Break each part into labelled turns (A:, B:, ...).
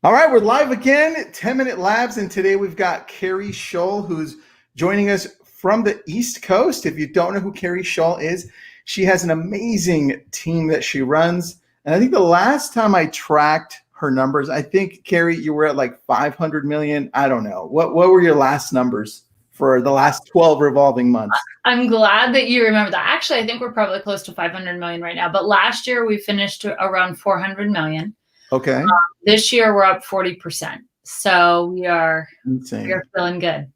A: All right, we're live again, 10-Minute Labs, and today we've got Keri Shull, who's joining us from the East Coast. If you don't know who Keri Shull is, she has an amazing team that she runs. And I think the last time I tracked her numbers, I think, Keri, you were at like 500 million. I don't know. What were your last numbers for the last 12 revolving months?
B: I'm glad that you remember that. Actually, I think we're probably close to 500 million right now. But last year we finished around 400 million.
A: Okay.
B: This year we're up 40%. So we are feeling good.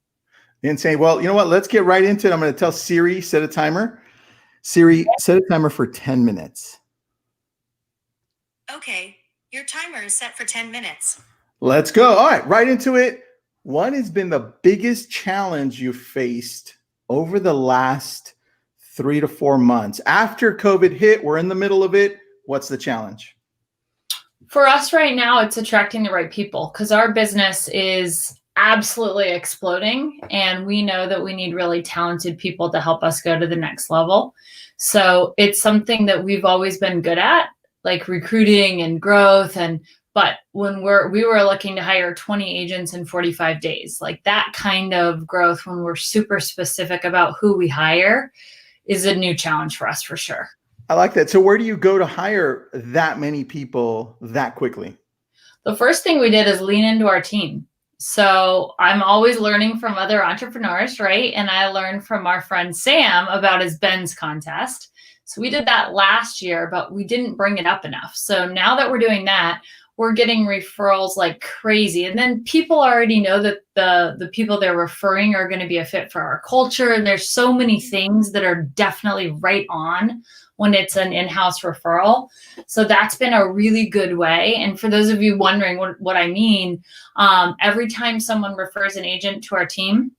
A: Insane. Well, you know what? Let's get right into it. I'm going to tell Siri, set a timer. Siri, set a timer for 10 minutes.
C: Okay. Your timer is set for 10 minutes.
A: Let's go. All right into it. What has been the biggest challenge you faced over the last 3 to 4 months? After COVID hit, we're in the middle of it. What's the challenge?
B: For us right now, it's attracting the right people because our business is absolutely exploding. And we know that we need really talented people to help us go to the next level. So it's something that we've always been good at, like recruiting and growth. But when we were looking to hire 20 agents in 45 days, like that kind of growth, when we're super specific about who we hire, is a new challenge for us for sure.
A: I like that. So where do you go to hire that many people that quickly?
B: The first thing we did is lean into our team. So I'm always learning from other entrepreneurs, right? And I learned from our friend Sam about his Ben's contest. So we did that last year, but we didn't bring it up enough. So now that we're doing that, we're getting referrals like crazy. And then people already know that the people they're referring are going to be a fit for our culture. And there's so many things that are definitely right on when it's an in-house referral. So that's been a really good way. And for those of you wondering what I mean, every time someone refers an agent to our team,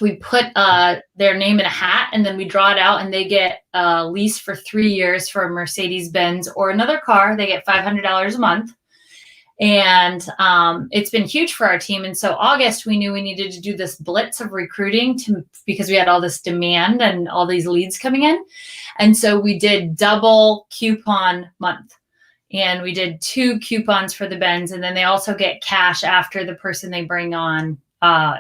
B: we put their name in a hat and then we draw it out and they get a lease for 3 years for a Mercedes-Benz or another car. They get $500 a month. And it's been huge for our team. And so August, we knew we needed to do this blitz of recruiting because we had all this demand and all these leads coming in. And so we did double coupon month. And we did 2 coupons for the Benz. And then they also get cash after the person they bring on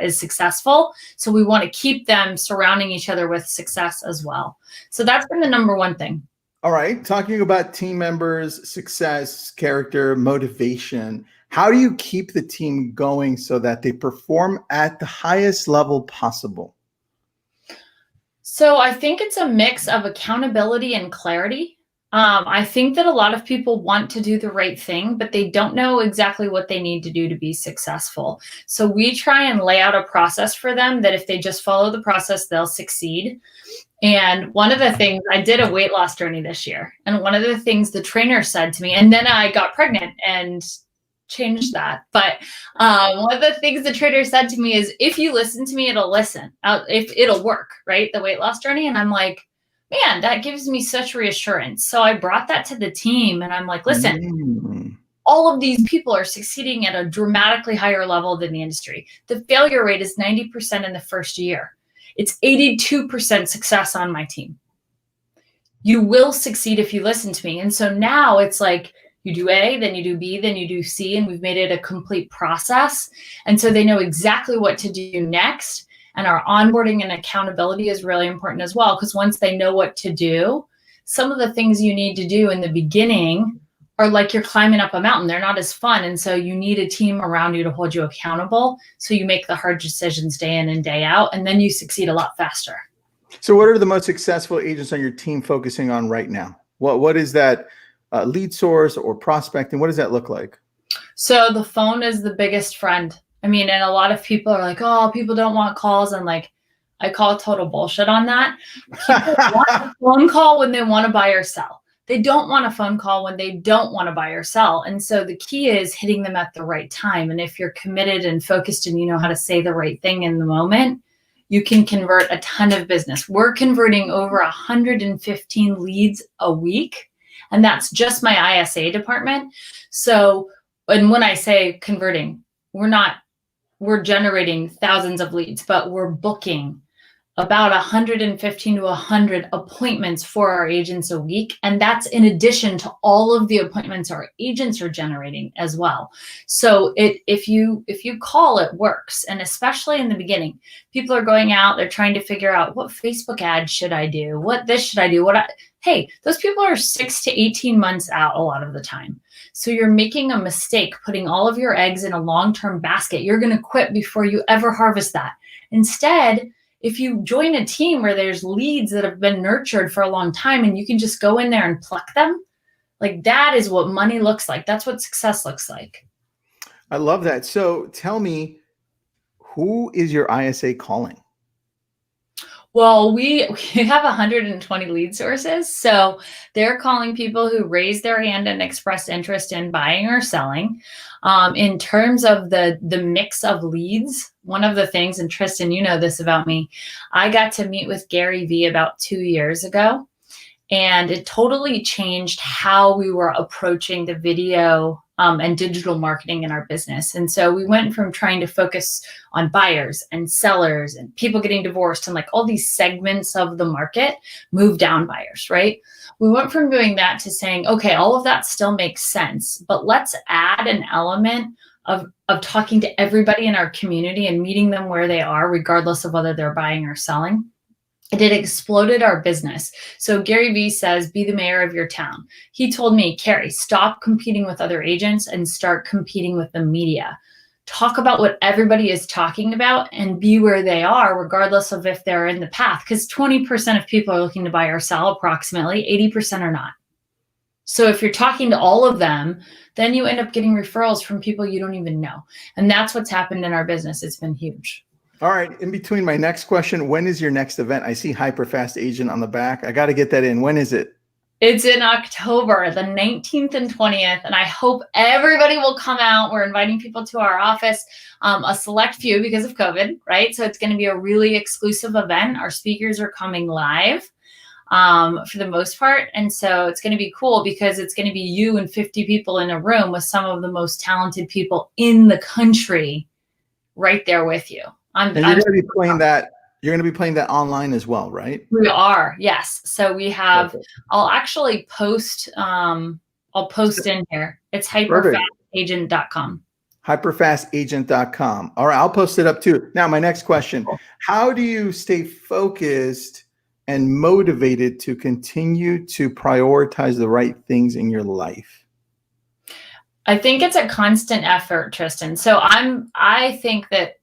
B: is successful. So we want to keep them surrounding each other with success as well. So that's been the number one thing.
A: All right. Talking about team members, success, character, motivation, how do you keep the team going so that they perform at the highest level possible?
B: So I think it's a mix of accountability and clarity. I think that a lot of people want to do the right thing, but they don't know exactly what they need to do to be successful. So we try and lay out a process for them that if they just follow the process, they'll succeed. And one of the things, I did a weight loss journey this year. And one of the things the trainer said to me, and then I got pregnant and changed that. But one of the things the trainer said to me is, if you listen to me, it'll it'll work, right? The weight loss journey. And I'm like, man, that gives me such reassurance. So I brought that to the team and I'm like, listen, all of these people are succeeding at a dramatically higher level than the industry. The failure rate is 90% in the first year. It's 82% success on my team. You will succeed if you listen to me. And so now it's like you do A, then you do B, then you do C, and we've made it a complete process. And so they know exactly what to do next. And our onboarding and accountability is really important as well, because once they know what to do, some of the things you need to do in the beginning are like you're climbing up a mountain. They're not as fun. And so you need a team around you to hold you accountable. So you make the hard decisions day in and day out, and then you succeed a lot faster.
A: So what are the most successful agents on your team focusing on right now? What is that lead source or prospecting? What does that look like?
B: So the phone is the biggest friend. I mean, and a lot of people are like, oh, people don't want calls. And like, I call total bullshit on that. People want a phone call when they want to buy or sell. They don't want a phone call when they don't want to buy or sell. And so the key is hitting them at the right time. And if you're committed and focused and you know how to say the right thing in the moment, you can convert a ton of business. We're converting over 115 leads a week. And that's just my ISA department. So, and when I say converting, we're generating thousands of leads, but we're booking about 115 to 100 appointments for our agents a week. And that's in addition to all of the appointments our agents are generating as well. So if you call, it works. And especially in the beginning, people are going out, they're trying to figure out what Facebook ad should I do? What this should I do? Hey, those people are 6 to 18 months out a lot of the time. So you're making a mistake putting all of your eggs in a long-term basket. You're going to quit before you ever harvest that. Instead, if you join a team where there's leads that have been nurtured for a long time and you can just go in there and pluck them, like that is what money looks like. That's what success looks like.
A: I love that. So tell me, who is your ISA calling?
B: Well, we have 120 lead sources. So they're calling people who raised their hand and expressed interest in buying or selling. In terms of the mix of leads, one of the things, and Tristan, you know this about me, I got to meet with Gary Vee about 2 years ago, and it totally changed how we were approaching the video and digital marketing in our business. And so we went from trying to focus on buyers and sellers and people getting divorced and like all these segments of the market, move down buyers, right? We went from doing that to saying, okay, all of that still makes sense, but let's add an element of talking to everybody in our community and meeting them where they are, regardless of whether they're buying or selling. It exploded our business. So Gary Vee says, be the mayor of your town. He told me, Keri, stop competing with other agents and start competing with the media. Talk about what everybody is talking about and be where they are, regardless of if they're in the path. Because 20% of people are looking to buy or sell, approximately 80% are not. So if you're talking to all of them, then you end up getting referrals from people you don't even know. And that's what's happened in our business. It's been huge.
A: All right. In between my next question, when is your next event? I see Hyperfast Agent on the back. I got to get that in. When is it?
B: It's in October, the 19th and 20th. And I hope everybody will come out. We're inviting people to our office, a select few because of COVID, right? So it's going to be a really exclusive event. Our speakers are coming live for the most part. And so it's going to be cool because it's going to be you and 50 people in a room with some of the most talented people in the country right there with you.
A: And you're going to be playing that. You're going to be playing that online as well, right?
B: We are, yes. So we have. Perfect. I'll actually post. I'll post in here. It's hyperfastagent.com.
A: Hyperfastagent.com. All right, I'll post it up too. Now, my next question: how do you stay focused and motivated to continue to prioritize the right things in your life?
B: I think it's a constant effort, Tristan. So I think that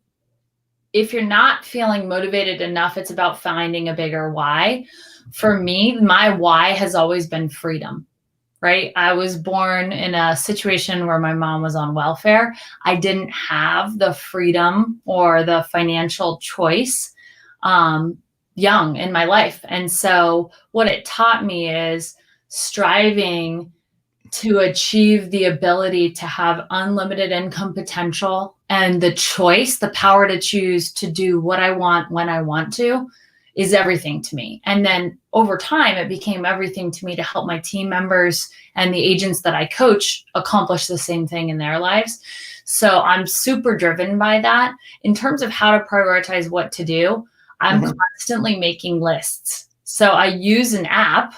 B: if you're not feeling motivated enough, it's about finding a bigger why. For me, my why has always been freedom, right? I was born in a situation where my mom was on welfare. I didn't have the freedom or the financial choice young in my life. And so what it taught me is striving to achieve the ability to have unlimited income potential and the choice, the power to choose to do what I want when I want to is everything to me. And then over time, it became everything to me to help my team members and the agents that I coach accomplish the same thing in their lives. So I'm super driven by that. In terms of how to prioritize what to do, I'm constantly making lists. So I use an app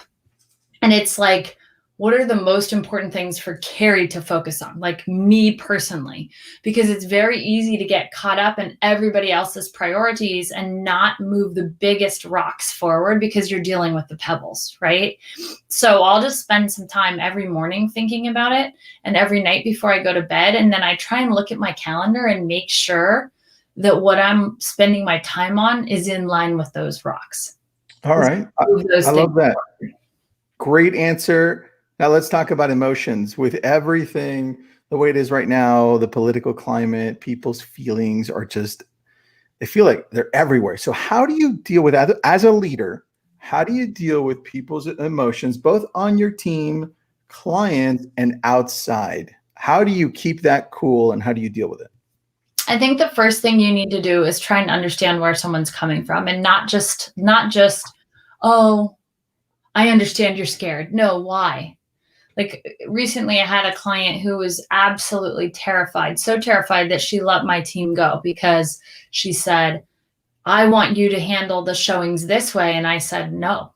B: and it's like, what are the most important things for Keri to focus on, like me personally? Because it's very easy to get caught up in everybody else's priorities and not move the biggest rocks forward because you're dealing with the pebbles, right? So I'll just spend some time every morning thinking about it and every night before I go to bed. And then I try and look at my calendar and make sure that what I'm spending my time on is in line with those rocks.
A: All right. I love that. Great answer. Now let's talk about emotions. With everything the way it is right now, the political climate, people's feelings are just, they feel like they're everywhere. So how do you deal with that as a leader? How do you deal with people's emotions, both on your team, clients, and outside? How do you keep that cool and how do you deal with it?
B: I think the first thing you need to do is try and understand where someone's coming from and not just, oh, I understand you're scared. No, why? Like recently I had a client who was absolutely terrified, so terrified that she let my team go because she said, I want you to handle the showings this way. And I said, no,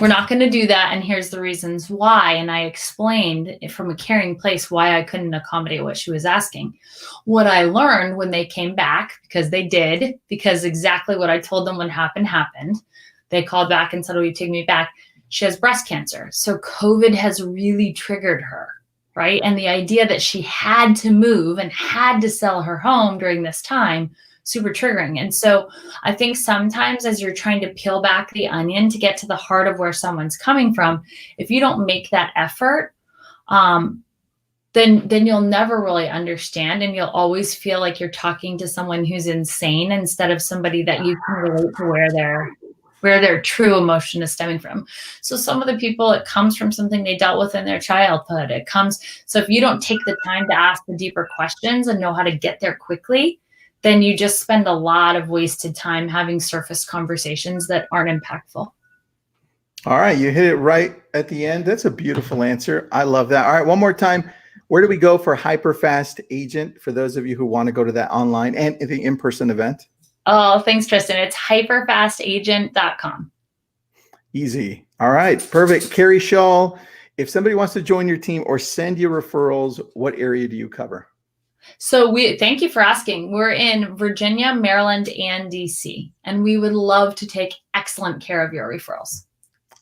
B: we're not going to do that. And here's the reasons why. And I explained from a caring place why I couldn't accommodate what she was asking. What I learned when they came back, because they did, because exactly what I told them would happen happened. They called back and said, will you take me back? She has breast cancer. So COVID has really triggered her, right? And the idea that she had to move and had to sell her home during this time, super triggering. And so I think sometimes as you're trying to peel back the onion to get to the heart of where someone's coming from, if you don't make that effort, then you'll never really understand, and you'll always feel like you're talking to someone who's insane instead of somebody that you can relate to where their true emotion is stemming from. So some of the people, it comes from something they dealt with in their childhood. So if you don't take the time to ask the deeper questions and know how to get there quickly, then you just spend a lot of wasted time having surface conversations that aren't impactful.
A: All right. You hit it right at the end. That's a beautiful answer. I love that. All right. One more time. Where do we go for Hyperfast Agent for those of you who want to go to that online and the in-person event?
B: Oh, thanks, Tristan. It's hyperfastagent.com.
A: Easy. All right. Perfect. Keri Shull, if somebody wants to join your team or send you referrals, what area do you cover?
B: So thank you for asking. We're in Virginia, Maryland, and DC, and we would love to take excellent care of your referrals.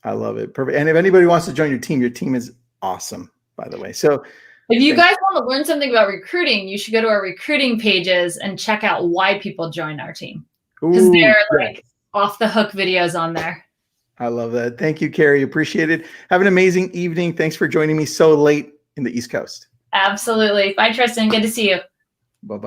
A: I love it. Perfect. And if anybody wants to join your team is awesome, by the way. So
B: if you guys want to learn something about recruiting, you should go to our recruiting pages and check out why people join our team, because they're like off the hook videos on there.
A: I love that. Thank you, Keri. Appreciate it. Have an amazing evening. Thanks for joining me so late in the East Coast.
B: Absolutely. Bye, Tristan. Good to see you.
A: Bye-bye.